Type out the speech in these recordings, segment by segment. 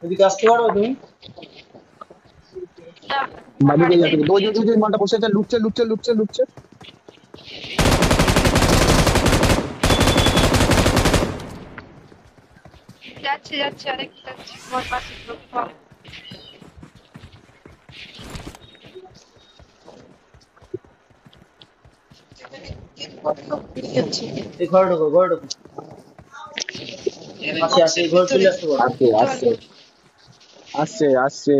এদিকে আসতে পারো তুমি? বাড়িতে যাচ্ছে দো দো দো মালটা বসে আছে লুটছে লুটছে লুটছে লুটছে যাচ্ছে যাচ্ছে আরেকটা যাচ্ছে আমার পাশে লোক পাও। এই ঘরে ঢোকো ঘরে ঢোকো। আসে আসে এই ঘরে চলে আসতে পারো। আসছে চল আসছে আসছে আসছে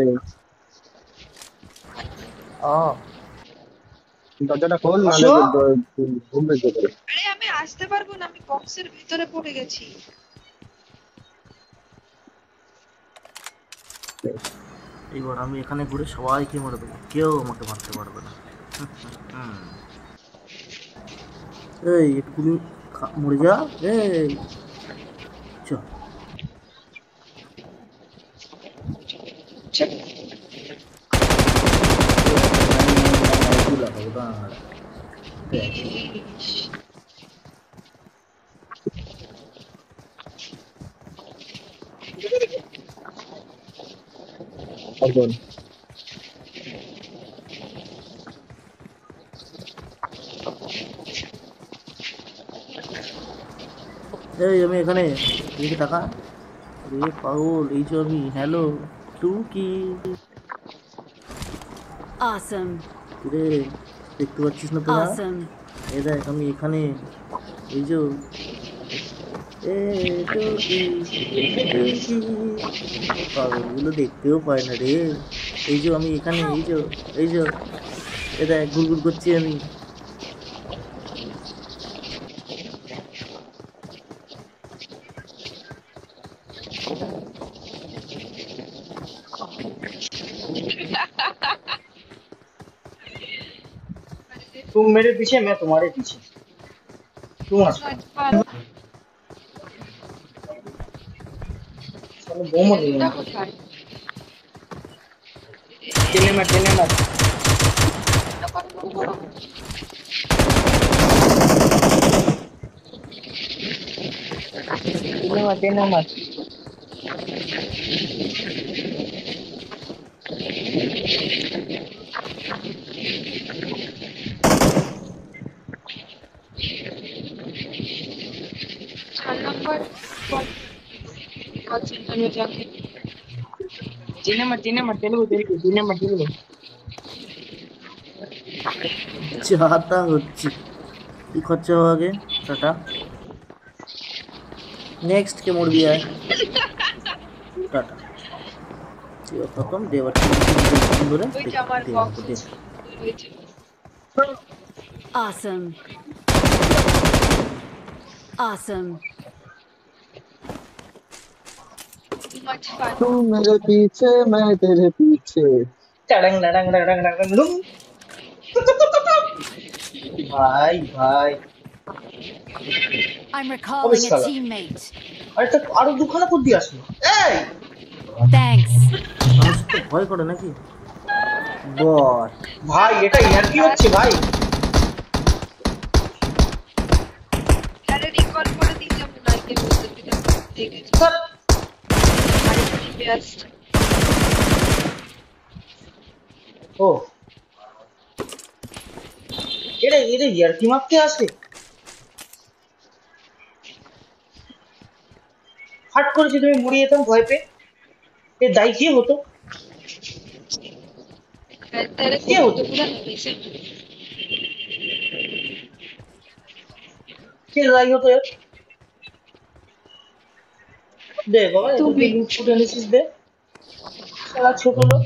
দরজাটা খোল নাহলে আসো। ঘুমবে করে আরে আমি আসতে পারবো না, আমি বক্সের ভিতরে পড়ে গেছি। এইবার আমি এখানে ঘুরে সবাইকে মেরে দেবো, কেউ আমাকে মারতে পারবে না। এই একটুকুনি মরে যা। এই চ লাগাবো দাঁড়া। এখন এই আমি এখানে, এদিকে টাকা। রে পাগল, এই যে আমি। হ্যালো টুকি। Awesome. রে দেখতে পাচ্ছিস না তোরা? Awesome. এই দেখ আমি এখানে। এই যে এ টুকি টুকি। পাগলগুলো দেখতেও পায় না রে। এই যে আমি এখানে, এই যে এই যে এ দেখ ঘুরঘুর করছি আমি। तुम मेरे पीछे मैं तुम्हारे पीछे। तुम चलो बहुमत এটা কোথায়? टेने मत टेने मत। এটা কত বড়? टेने मत। 4 নম্বর বল। কতজন যাকে टेने मत तेलुगु तेलुगु टेने मत तेलुगु। चाहता হচ্ছে কি খরচা हो आगे टाटा। नेक्स्ट के मोड़ भी है टाटा। ये खत्म देवर सुंदर ওই देख যে আমার देवर বক্স को देख। ওই যে Awesome. Awesome. too much fun। तू मेरे पीछे मैं तेरे पीछे टडंग डडंग डडंग डडंग डुम। भाई भाई I'm अबे recalling a साला teammate. আরে তো আরো দুখানা কোড দিয়ে আসলো। এই Thanks. মানুষ তো ভয় করে নাকি? বট ভাই, এটা ইয়ার কি হচ্ছে ভাই? আরে রিকল করে দিলাম লাইকের মধ্যে দিলাম দেখেছি। স্যার আরে ব্যস্ত ও এটা এটা ইয়ার কি মারতে আসে? হাট করেছি তুমি মরে যেতাম ভয় পেয়ে। এ দায় কি হতো? तेरे क्या को होता? पूरा नहीं से কে দায়ী হতো এর? দে বাবা तू এদেরকে भी লুট ফুট এনেছিস দে। সারা ছোট লোক।